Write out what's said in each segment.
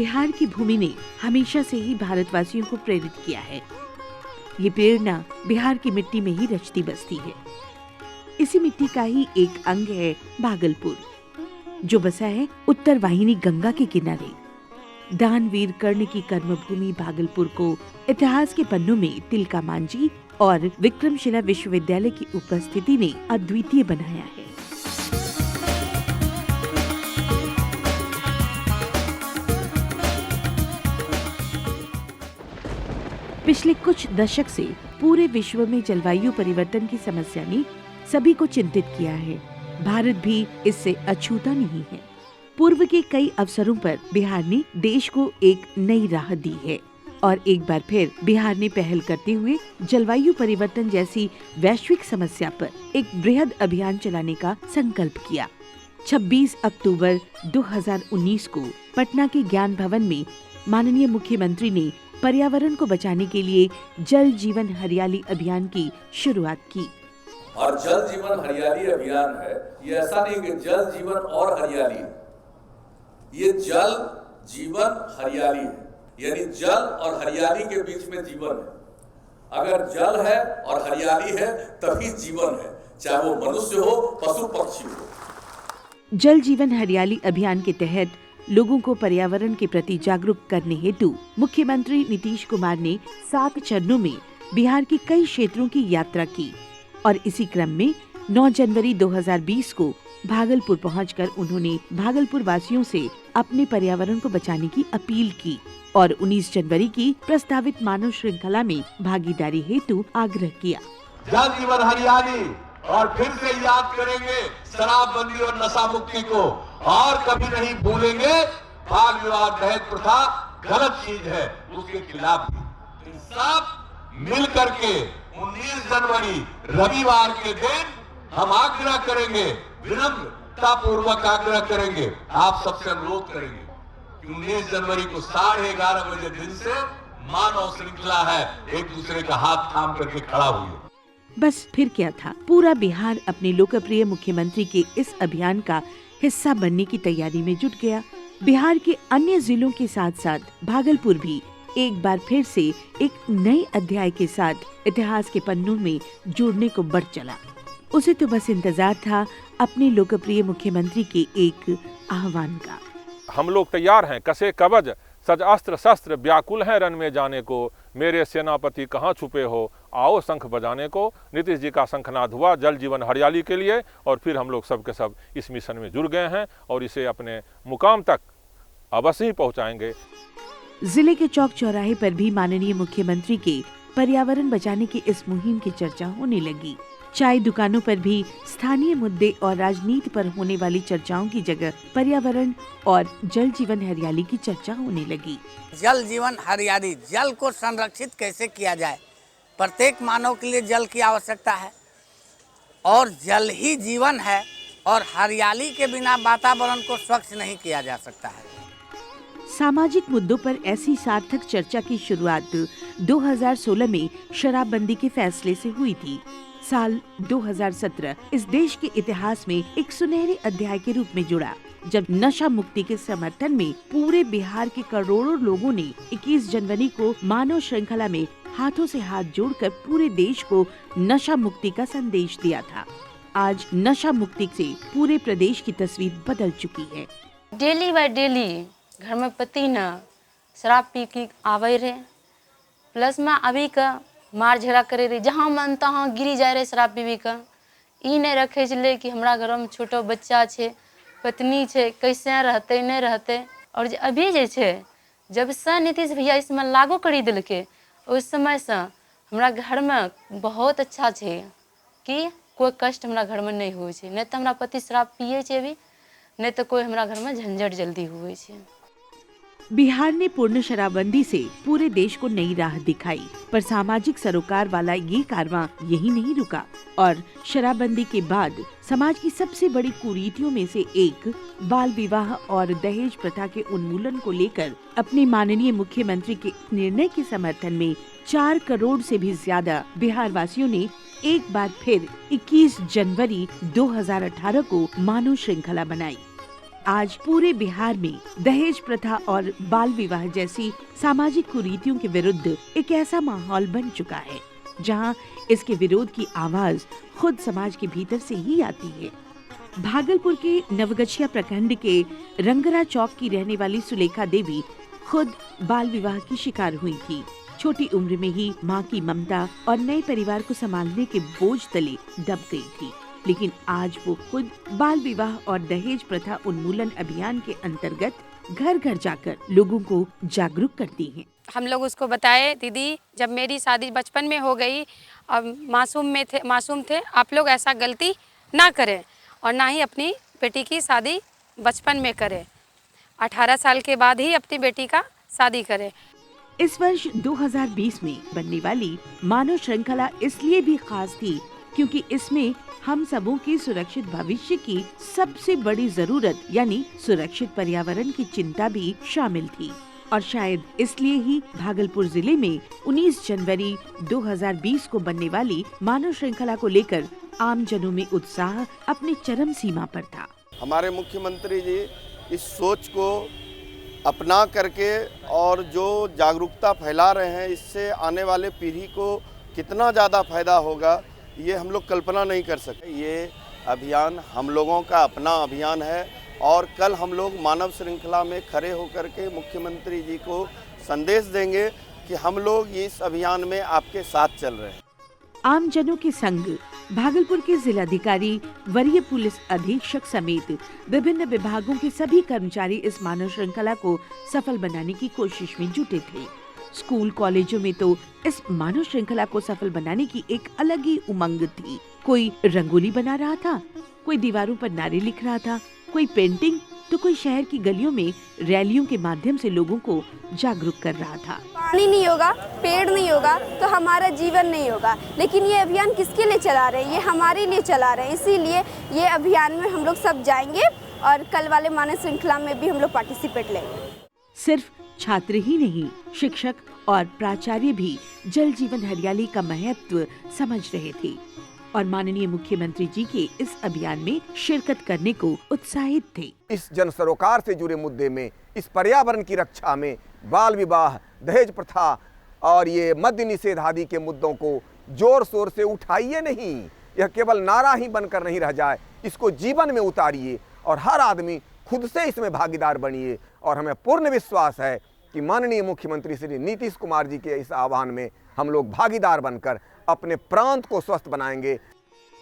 बिहार की भूमि ने हमेशा से ही भारतवासियों को प्रेरित किया है। ये प्रेरणा बिहार की मिट्टी में ही रचती बसती है। इसी मिट्टी का ही एक अंग है भागलपुर, जो बसा है उत्तर वाहिनी गंगा के किनारे। दानवीर कर्ण की कर्मभूमि भागलपुर को इतिहास के पन्नों में तिलका मांझी और विक्रमशिला विश्वविद्यालय की उपस्थिति ने अद्वितीय बनाया है। पिछले कुछ दशक से पूरे विश्व में जलवायु परिवर्तन की समस्या ने सभी को चिंतित किया है। भारत भी इससे अछूता नहीं है। पूर्व के कई अवसरों पर बिहार ने देश को एक नई राह दी है और एक बार फिर बिहार ने पहल करते हुए जलवायु परिवर्तन जैसी वैश्विक समस्या पर एक बृहद अभियान चलाने का संकल्प किया। 26 अक्टूबर 2019 को पटना के ज्ञान भवन में माननीय मुख्यमंत्री ने पर्यावरण को बचाने के लिए जल जीवन हरियाली अभियान की शुरुआत की। और जल जीवन हरियाली अभियान है, ये ऐसा नहीं कि जल जीवन और हरियाली है, ये जल जीवन हरियाली है, यानी जल और हरियाली के बीच में जीवन है। अगर जल है और हरियाली है तभी जीवन है, चाहे वो मनुष्य हो, पशु पक्षी हो। जल जीवन हरियाली अभियान के तहत लोगों को पर्यावरण के प्रति जागरूक करने हेतु मुख्यमंत्री नीतीश कुमार ने 7 चरणों में बिहार के कई क्षेत्रों की यात्रा की और इसी क्रम में 9 जनवरी 2020 को भागलपुर पहुंचकर उन्होंने भागलपुर वासियों से अपने पर्यावरण को बचाने की अपील की और 19 जनवरी की प्रस्तावित मानव श्रृंखला में भागीदारी हेतु आग्रह किया। जल जीवन हरियाली और फिर से याद करेंगे शराबबंदी और नशा मुक्ति को, और कभी नहीं भूलेंगे बाल विवाह दहेज प्रथा गलत चीज है, उसके खिलाफ सब मिल करके 19 जनवरी रविवार के दिन हम आग्रह करेंगे, विनम्रता पूर्वक आग्रह करेंगे, आप सबसे अनुरोध करेंगे कि 19 जनवरी को 11:30 बजे दिन से मानव श्रृंखला है, एक दूसरे का हाथ थाम करके खड़ा हुए। बस फिर क्या था, पूरा बिहार अपने लोकप्रिय मुख्यमंत्री के इस अभियान का हिस्सा बनने की तैयारी में जुट गया। बिहार के अन्य जिलों के साथ साथ भागलपुर भी एक बार फिर से एक नए अध्याय के साथ इतिहास के पन्नों में जुड़ने को बढ़ चला। उसे तो बस इंतजार था अपने लोकप्रिय मुख्यमंत्री के एक आह्वान का। हम लोग तैयार हैं, कसे कवच सज अस्त्र शस्त्र, व्याकुल हैं रण में जाने को, मेरे सेनापति कहाँ छुपे हो, आओ शंख बजाने को। नीतीश जी का शंखनाद हुआ जल जीवन हरियाली के लिए और फिर हम लोग सब के सब इस मिशन में जुड़ गए हैं और इसे अपने मुकाम तक अवश्य ही पहुँचाएंगे। जिले के चौक चौराहे पर भी माननीय मुख्यमंत्री के पर्यावरण बचाने की इस मुहिम की चर्चा होने लगी। चाय दुकानों पर भी स्थानीय मुद्दे और राजनीति पर होने वाली चर्चाओं की जगह पर्यावरण और जल जीवन हरियाली की चर्चा होने लगी। जल जीवन हरियाली, जल को संरक्षित कैसे किया जाए। प्रत्येक मानव के लिए जल की आवश्यकता है और जल ही जीवन है और हरियाली के बिना वातावरण को स्वच्छ नहीं किया जा सकता है। सामाजिक मुद्दों पर ऐसी सार्थक चर्चा की शुरुआत 2016 में शराबबंदी के फैसले से हुई थी। साल 2017 इस देश के इतिहास में एक सुनहरे अध्याय के रूप में जुड़ा, जब नशा मुक्ति के समर्थन में पूरे बिहार के करोड़ों लोगों ने 21 जनवरी को मानव श्रृंखला में हाथों से हाथ जोड़कर पूरे देश को नशा मुक्ति का संदेश दिया था। आज नशा मुक्ति से पूरे प्रदेश की तस्वीर बदल चुकी है। डेली बाय डेली घर में पति न शराब पी के आवे रहे, प्लस में अभी का मार झगड़ा करे रही, जहाँ मन तहाँ गिरी जाए रहे शराब पीबी का। ई नहीं रखे चले कि हमरा घर में छोटो बच्चा छे, पत्नी छे, कैसे रहते नहीं रहते। और अभी जे छे जब से नीतीश भैया इसमें लागू करी दिल के, उस समय से हमरा घर में बहुत अच्छा छे कि कोई कष्ट हमरा घर में नहीं हुए छे। नहीं तो हमरा पति शराब पिए छे अभी, नहीं तो कोई हमरा घर में झंझट जल्दी हुए छे। बिहार ने पूर्ण शराबबंदी से पूरे देश को नई राह दिखाई, पर सामाजिक सरोकार वाला ये कारवां यही नहीं रुका और शराबबंदी के बाद समाज की सबसे बड़ी कुरीतियों में से एक बाल विवाह और दहेज प्रथा के उन्मूलन को लेकर अपने माननीय मुख्यमंत्री के निर्णय के समर्थन में 4 करोड़ से भी ज्यादा बिहार वासियों ने एक बार फिर 21 जनवरी 2018 को मानव श्रृंखला बनाई। आज पूरे बिहार में दहेज प्रथा और बाल विवाह जैसी सामाजिक कुरीतियों के विरुद्ध एक ऐसा माहौल बन चुका है जहां इसके विरोध की आवाज खुद समाज के भीतर से ही आती है। भागलपुर के नवगछिया प्रखंड के रंगरा चौक की रहने वाली सुलेखा देवी खुद बाल विवाह की शिकार हुई थी। छोटी उम्र में ही मां की ममता और नए परिवार को संभालने के बोझ तले दब गई थी, लेकिन आज वो खुद बाल विवाह और दहेज प्रथा उन्मूलन अभियान के अंतर्गत घर घर जाकर लोगों को जागरूक करती हैं। हम लोग उसको बताए, दीदी जब मेरी शादी बचपन में हो गई, अब मासूम थे, आप लोग ऐसा गलती ना करें और ना ही अपनी बेटी की शादी बचपन में करें। 18 साल के बाद ही अपनी बेटी का शादी करें। इस वर्ष 2020 में बनने वाली मानव श्रृंखला इसलिए भी खास थी क्योंकि इसमें हम सबों के सुरक्षित भविष्य की सबसे बड़ी जरूरत यानी सुरक्षित पर्यावरण की चिंता भी शामिल थी। और शायद इसलिए ही भागलपुर जिले में 19 जनवरी 2020 को बनने वाली मानव श्रृंखला को लेकर आम जनों में उत्साह अपने चरम सीमा पर था। हमारे मुख्यमंत्री जी इस सोच को अपना करके और जो जागरूकता फैला रहे हैं, इससे आने वाले पीढ़ी को कितना ज़्यादा फायदा होगा ये हम लोग कल्पना नहीं कर सकते। ये अभियान हम लोगों का अपना अभियान है और कल हम लोग मानव श्रृंखला में खड़े होकर के मुख्यमंत्री जी को संदेश देंगे कि हम लोग इस अभियान में आपके साथ चल रहे हैं। आम जनों के संग भागलपुर के जिलाधिकारी, वरीय पुलिस अधीक्षक समेत विभिन्न विभागों के सभी कर्मचारी इस मानव श्रृंखला को सफल बनाने की कोशिश में जुटे थे। स्कूल कॉलेजों में तो इस मानव श्रृंखला को सफल बनाने की एक अलग ही उमंग थी। कोई रंगोली बना रहा था, कोई दीवारों पर नारे लिख रहा था, कोई पेंटिंग, तो कोई शहर की गलियों में रैलियों के माध्यम से लोगों को जागरूक कर रहा था। पानी नहीं होगा, पेड़ नहीं होगा तो हमारा जीवन नहीं होगा। लेकिन ये अभियान किसके लिए चला रहे हैं? ये हमारे लिए चला रहे हैं। इसीलिए ये अभियान में हम लोग सब जाएंगे और कल वाले मानव श्रृंखला में भी हम लोग पार्टिसिपेट लेंगे। सिर्फ छात्र ही नहीं, शिक्षक और प्राचार्य भी जल जीवन हरियाली का महत्व समझ रहे थे और माननीय मुख्यमंत्री जी के इस अभियान में शिरकत करने को उत्साहित थे। इस जन सरोकार से जुड़े मुद्दे में, इस पर्यावरण की रक्षा में बाल विवाह, दहेज प्रथा और ये मद्य निषेध आदि के मुद्दों को जोर शोर से उठाइए नहीं। यह केवल नारा ही बनकर नहीं रह जाए, इसको जीवन में उतारिए और हर आदमी खुद से इसमें भागीदार बनिए। और हमें पूर्ण विश्वास है कि माननीय मुख्यमंत्री श्री नीतीश कुमार जी के इस आह्वान में हम लोग भागीदार बनकर अपने प्रांत को स्वस्थ बनाएंगे।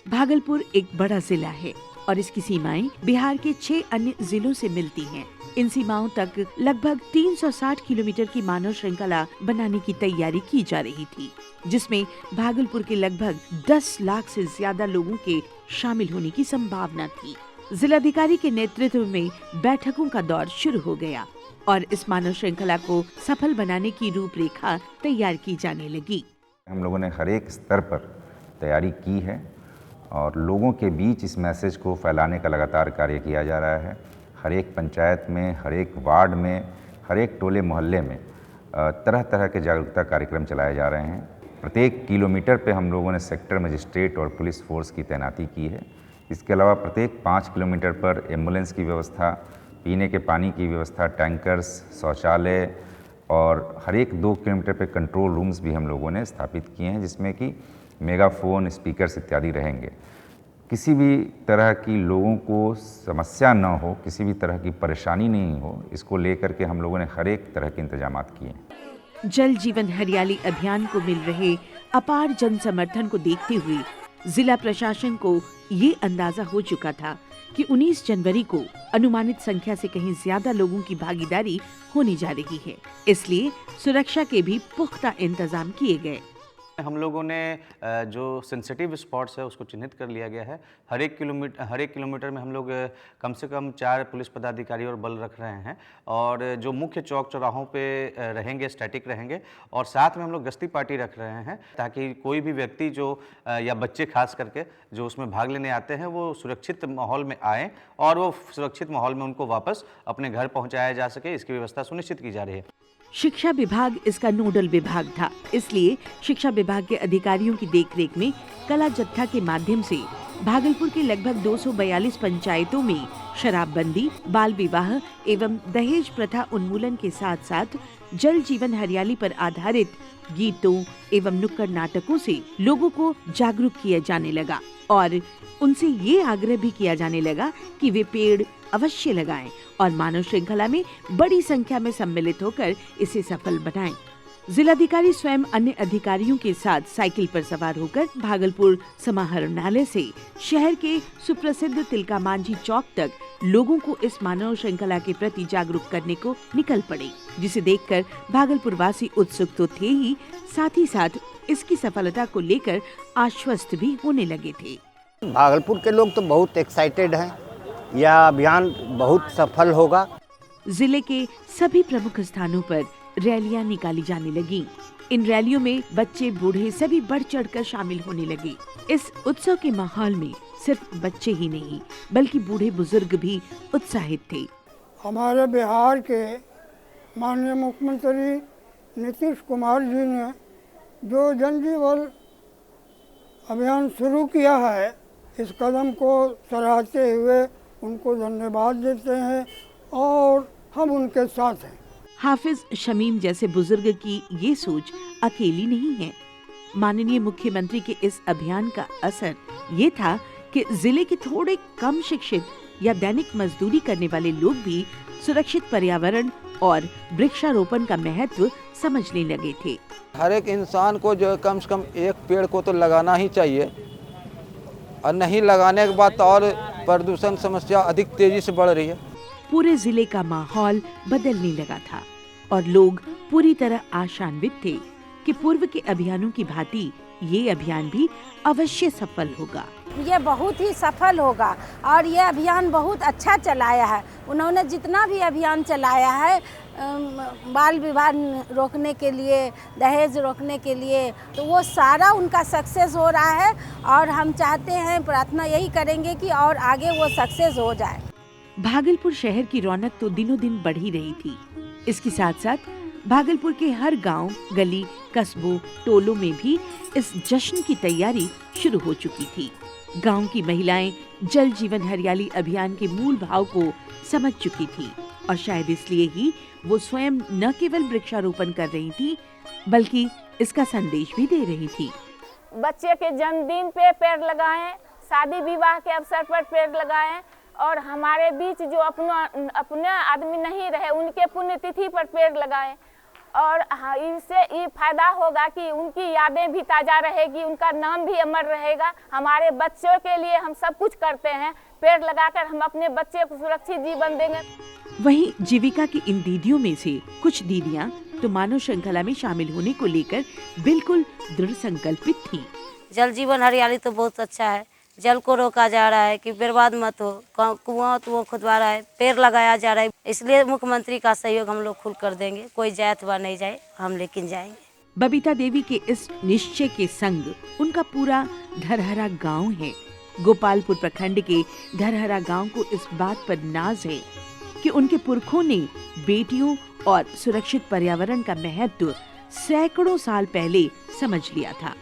भागलपुर एक बड़ा जिला है और इसकी सीमाएं बिहार के 6 अन्य जिलों से मिलती हैं। इन सीमाओं तक लगभग 360 किलोमीटर की मानव श्रृंखला बनाने की तैयारी की जा रही थी, जिसमें भागलपुर के लगभग 10 लाख से ज्यादा लोगों के शामिल होने की संभावना थी। जिलाधिकारी के नेतृत्व में बैठकों का दौर शुरू हो गया और इस मानव श्रृंखला को सफल बनाने की रूपरेखा तैयार की जाने लगी। हम लोगों ने हर एक स्तर पर तैयारी की है और लोगों के बीच इस मैसेज को फैलाने का लगातार कार्य किया जा रहा है। हर एक पंचायत में, हर एक वार्ड में, हर एक टोले मोहल्ले में तरह तरह के जागरूकता कार्यक्रम चलाए जा रहे हैं। प्रत्येक किलोमीटर पे हम लोगों ने सेक्टर मजिस्ट्रेट और पुलिस फोर्स की तैनाती की है। इसके अलावा प्रत्येक 5 किलोमीटर पर एम्बुलेंस की व्यवस्था, पीने के पानी की व्यवस्था, टैंकर्स, शौचालय और हर एक 2 किलोमीटर पे कंट्रोल रूम्स भी हम लोगों ने स्थापित किए हैं, जिसमें कि मेगाफोन, स्पीकर्स इत्यादि रहेंगे। किसी भी तरह की लोगों को समस्या न हो, किसी भी तरह की परेशानी नहीं हो, इसको लेकर के हम लोगों ने हर एक तरह के इंतजामात किए हैं। जल जीवन हरियाली अभियान को मिल रहे अपार जन समर्थन को देखते हुए जिला प्रशासन को ये अंदाजा हो चुका था कि 19 जनवरी को अनुमानित संख्या से कहीं ज्यादा लोगों की भागीदारी होने जा रही है, इसलिए सुरक्षा के भी पुख्ता इंतजाम किए गए। हम लोगों ने जो सेंसिटिव स्पॉट्स है उसको चिन्हित कर लिया गया है। हर एक किलोमीटर में हम लोग कम से कम 4 पुलिस पदाधिकारी और बल रख रहे हैं और जो मुख्य चौक चौराहों पे रहेंगे, स्टैटिक रहेंगे और साथ में हम लोग गश्ती पार्टी रख रहे हैं ताकि कोई भी व्यक्ति जो या बच्चे खास करके जो उसमें भाग लेने आते हैं वो सुरक्षित माहौल में आएँ और वो सुरक्षित माहौल में उनको वापस अपने घर पहुँचाया जा सके, इसकी व्यवस्था सुनिश्चित की जा रही है। शिक्षा विभाग इसका नोडल विभाग था, इसलिए शिक्षा विभाग के अधिकारियों की देखरेख में कला जत्था के माध्यम से भागलपुर के लगभग 242 पंचायतों में शराबबंदी, बाल विवाह एवं दहेज प्रथा उन्मूलन के साथ साथ जल जीवन हरियाली पर आधारित गीतों एवं नुक्कड़ नाटकों से लोगों को जागरूक किया जाने लगा और उनसे ये आग्रह भी किया जाने लगा कि वे पेड़ अवश्य लगाएं और मानव श्रृंखला में बड़ी संख्या में सम्मिलित होकर इसे सफल बनाएं। जिलाधिकारी स्वयं अन्य अधिकारियों के साथ साइकिल पर सवार होकर भागलपुर समाहरणालय से शहर के सुप्रसिद्ध तिलका मांझी चौक तक लोगों को इस मानव श्रृंखला के प्रति जागरूक करने को निकल पड़े, जिसे देखकर भागलपुर वासी उत्सुक तो थे ही, साथ ही साथ इसकी सफलता को लेकर आश्वस्त भी होने लगे थे। भागलपुर के लोग तो बहुत एक्साइटेड हैं, यह अभियान बहुत सफल होगा। जिले के सभी प्रमुख स्थानों पर रैलियां निकाली जाने लगी। इन रैलियों में बच्चे बूढ़े सभी बढ़ चढ़कर शामिल होने लगे। इस उत्सव के माहौल में सिर्फ बच्चे ही नहीं बल्कि बूढ़े बुजुर्ग भी उत्साहित थे। हमारे बिहार के माननीय मुख्यमंत्री नीतीश कुमार जी ने जो जल जीवन अभियान शुरू किया है, इस कदम को सराहते हुए उनको धन्यवाद देते हैं और हम उनके साथ हैं। हाफिज शमीम जैसे बुजुर्ग की ये सोच अकेली नहीं है। माननीय मुख्यमंत्री के इस अभियान का असर ये था कि जिले के थोड़े कम शिक्षित या दैनिक मजदूरी करने वाले लोग भी सुरक्षित पर्यावरण और वृक्षारोपण का महत्व समझने लगे थे। हर एक इंसान को जो कम से कम एक पेड़ को तो लगाना ही चाहिए और नहीं लगाने के बाद और प्रदूषण समस्या अधिक तेजी से बढ़ रही है। पूरे जिले का माहौल बदलने लगा था और लोग पूरी तरह आशान्वित थे कि पूर्व के अभियानों की भांति ये अभियान भी अवश्य सफल होगा। ये बहुत ही सफल होगा और ये अभियान बहुत अच्छा चलाया है। उन्होंने जितना भी अभियान चलाया है बाल विवाह रोकने के लिए, दहेज रोकने के लिए, तो वो सारा उनका सक्सेस हो रहा है और हम चाहते हैं, प्रार्थना यही करेंगे कि और आगे वो सक्सेस हो जाए। भागलपुर शहर की रौनक तो दिनों दिन बढ़ ही रही थी। इसके साथ साथ भागलपुर के हर गांव, गली, कस्बों, टोलों में भी इस जश्न की तैयारी शुरू हो चुकी थी। गांव की महिलाएं जल जीवन हरियाली अभियान के मूल भाव को समझ चुकी थी और शायद इसलिए ही वो स्वयं न केवल वृक्षारोपण कर रही थी बल्कि इसका संदेश भी दे रही थी। बच्चे के जन्मदिन पे पेड़ लगाएं, शादी विवाह के अवसर पर पेड़ लगाएं और हमारे बीच जो अपने आदमी नहीं रहे उनके पुण्यतिथि पर पेड़ लगाएं और इससे ये फायदा होगा कि उनकी यादें भी ताज़ा रहेगी, उनका नाम भी अमर रहेगा। हमारे बच्चों के लिए हम सब कुछ करते हैं, पेड़ लगाकर हम अपने बच्चे को सुरक्षित जीवन देंगे। वहीं जीविका की इन दीदियों में से कुछ दीदियां तो मानव श्रृंखला में शामिल होने को लेकर बिल्कुल दृढ़ संकल्पित थी। जल जीवन हरियाली तो बहुत अच्छा है, जल को रोका जा रहा है कि बर्बाद मत हो, कुआं तो वो खुदवा रहा है, पेड़ लगाया जा रहा है, इसलिए मुख्यमंत्री का सहयोग हम लोग खुल कर देंगे। कोई जाए अथवा नहीं जाए, हम लेकिन जाएंगे। बबीता देवी के इस निश्चय के संग उनका पूरा धरहरा गांव है। गोपालपुर प्रखंड के धरहरा गांव को इस बात पर नाज है कि उनके पुरखों ने बेटियों और सुरक्षित पर्यावरण का महत्व सैकड़ों साल पहले समझ लिया था।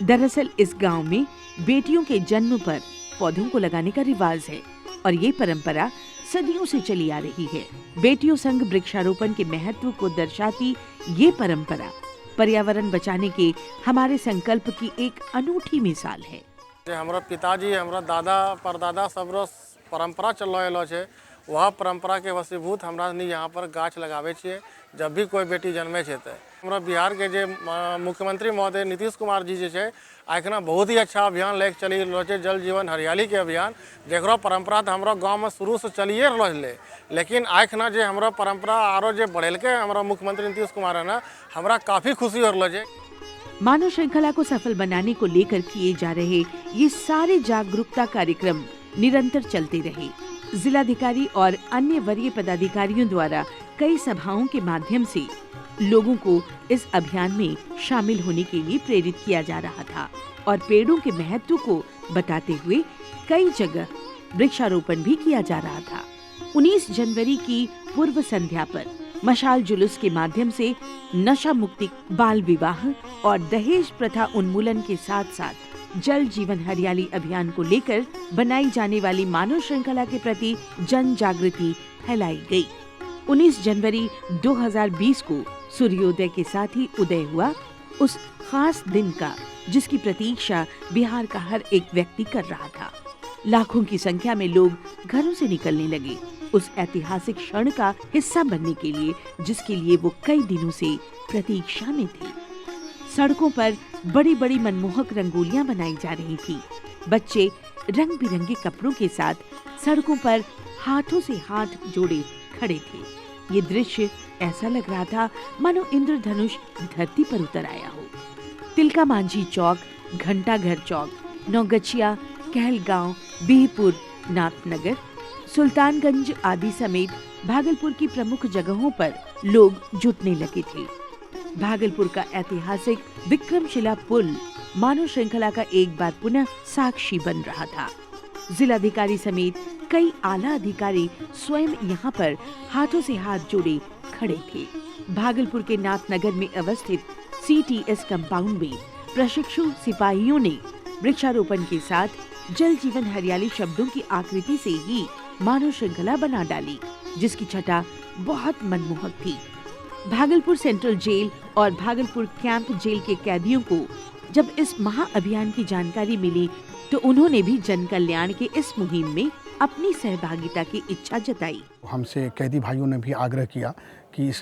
दरअसल इस गांव में बेटियों के जन्म पर पौधों को लगाने का रिवाज है और ये परंपरा सदियों से चली आ रही है। बेटियों संग वृक्षारोपण के महत्व को दर्शाती ये परंपरा पर्यावरण बचाने के हमारे संकल्प की एक अनूठी मिसाल है। हमारा पिताजी, हमारा दादा परदादा सब परंपरा चल रहा है, वह परंपरा के वशीभूत हमरा यहाँ पर गाछ लगावे छिए जब भी कोई बेटी जन्मे छै। हमारा बिहार के जे मुख्यमंत्री महोदय नीतीश कुमार जी जे आखना बहुत ही अच्छा अभियान लेके चली रहा है, जल जीवन हरियाली के अभियान, जकरो परंपरा तो हमारा गाँव में शुरू से चलिए रहा, लेकिन आखना जे हमारा परंपरा आरो जे बढ़ेलके हमारा मुख्यमंत्री नीतीश कुमार है ना, हमारा काफ़ी खुशी हो रहा है। मानव श्रृंखला को सफल बनाने को लेकर किए जा रहे ये सारे जागरूकता कार्यक्रम निरंतर चलते रहे। जिलाधिकारी और अन्य वरीय पदाधिकारियों द्वारा कई सभाओं के माध्यम से लोगों को इस अभियान में शामिल होने के लिए प्रेरित किया जा रहा था और पेड़ों के महत्व को बताते हुए कई जगह वृक्षारोपण भी किया जा रहा था। 19 जनवरी की पूर्व संध्या पर मशाल जुलूस के माध्यम से नशा मुक्ति, बाल विवाह और दहेज प्रथा उन्मूलन के साथ साथ जल जीवन हरियाली अभियान को लेकर बनाई जाने वाली मानव श्रृंखला के प्रति जन जागृति फैलाई गई। 19 जनवरी 2020 को सूर्योदय के साथ ही उदय हुआ उस खास दिन का, जिसकी प्रतीक्षा बिहार का हर एक व्यक्ति कर रहा था। लाखों की संख्या में लोग घरों से निकलने लगे उस ऐतिहासिक क्षण का हिस्सा बनने के लिए, जिसके लिए वो कई दिनों से प्रतीक्षा में थे। सड़कों पर बड़ी बड़ी मनमोहक रंगोलियां बनाई जा रही थी। बच्चे रंग बिरंगे कपड़ों के साथ सड़कों पर हाथों से हाथ जोड़े खड़े थे। ये दृश्य ऐसा लग रहा था मानो इंद्रधनुष धरती पर उतर आया हो। तिलका मांझी चौक, घंटाघर चौक, नौगछिया, कहलगांव, बिहपुर, नाथनगर, सुल्तानगंज आदि समेत भागलपुर की प्रमुख जगहों पर लोग जुटने लगे थे। भागलपुर का ऐतिहासिक विक्रमशिला पुल मानव श्रृंखला का एक बार पुनः साक्षी बन रहा था। जिलाधिकारी समेत कई आला अधिकारी स्वयं यहाँ पर हाथों से हाथ जोड़े खड़े थे। भागलपुर के नाथनगर में अवस्थित CTS कंपाउंड में प्रशिक्षु सिपाहियों ने वृक्षारोपण के साथ जल जीवन हरियाली शब्दों की आकृति से ही मानव श्रृंखला बना डाली, जिसकी छटा बहुत मनमोहक थी। भागलपुर सेंट्रल जेल और भागलपुर कैंप जेल के कैदियों को जब इस महाअभियान की जानकारी मिली तो उन्होंने भी जन कल्याण के इस मुहिम में अपनी सहभागिता की इच्छा जताई। हमसे कैदी भाइयों ने भी आग्रह किया कि इस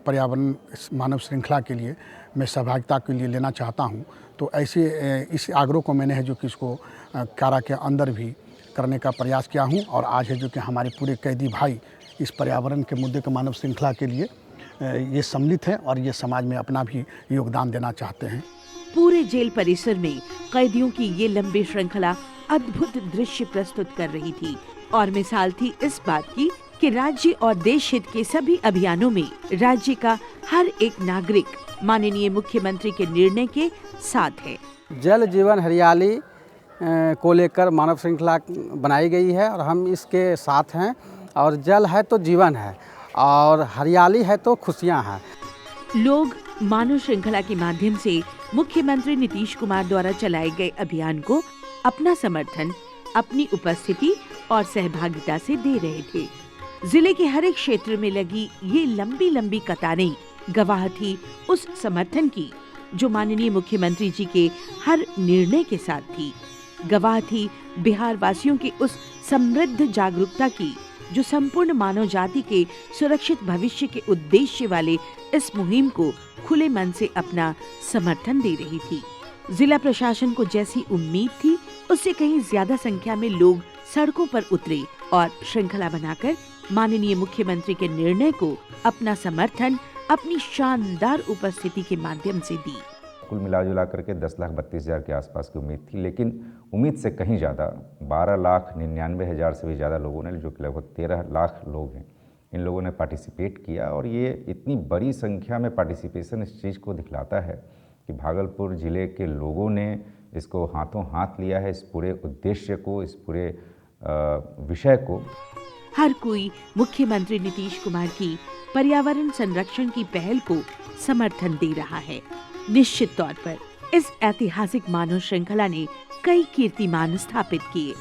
पर्यावरण मानव श्रृंखला के लिए मैं सहभागिता के लिए लेना चाहता हूं, तो ऐसे इस आग्रह को मैंने है जो कि इसको कारा के अंदर भी करने का प्रयास किया हूं और आज है जो कि हमारे पूरे कैदी भाई इस पर्यावरण के मुद्दे के मानव श्रृंखला के लिए ये सम्मिलित हैं और ये समाज में अपना भी योगदान देना चाहते हैं। पूरे जेल परिसर में कैदियों की ये लंबी श्रृंखला अद्भुत दृश्य प्रस्तुत कर रही थी और मिसाल थी इस बात की कि राज्य और देश हित के सभी अभियानों में राज्य का हर एक नागरिक माननीय मुख्यमंत्री के निर्णय के साथ है। जल जीवन हरियाली को लेकर मानव श्रृंखला बनाई गई है और हम इसके साथ हैं। और जल है तो जीवन है और हरियाली है तो खुशियां हैं। लोग मानव श्रृंखला के माध्यम से मुख्यमंत्री नीतीश कुमार द्वारा चलाए गए अभियान को अपना समर्थन, अपनी उपस्थिति और सहभागिता से दे रहे थे। जिले के हर एक क्षेत्र में लगी ये लंबी लंबी कतारें गवाह थी उस समर्थन की जो माननीय मुख्यमंत्री जी के हर निर्णय के साथ थी। गवाह थी बिहार वासियों की उस समृद्ध जागरूकता की जो संपूर्ण मानव जाति के सुरक्षित भविष्य के उद्देश्य वाले इस मुहिम को खुले मन से अपना समर्थन दे रही थी। जिला प्रशासन को जैसी उम्मीद थी उससे कहीं ज्यादा संख्या में लोग सड़कों पर उतरे और श्रृंखला बनाकर माननीय मुख्यमंत्री के निर्णय को अपना समर्थन अपनी शानदार उपस्थिति के माध्यम से दी। कुल मिला करके 10,32,000 के आसपास की उम्मीद थी, लेकिन उम्मीद से कहीं ज़्यादा 12,99,000 से भी ज़्यादा लोगों ने, जो कि लगभग 13 लाख लोग हैं, इन लोगों ने पार्टिसिपेट किया। और ये इतनी बड़ी संख्या में पार्टिसिपेशन इस चीज़ को दिखलाता है कि भागलपुर ज़िले के लोगों ने इसको हाथों हाथ लिया है, इस पूरे उद्देश्य को, इस पूरे विषय को। हर कोई मुख्यमंत्री नीतीश कुमार की पर्यावरण संरक्षण की पहल को समर्थन दे रहा है। निश्चित तौर पर इस ऐतिहासिक मानव श्रृंखला ने कई कीर्तिमान स्थापित किए।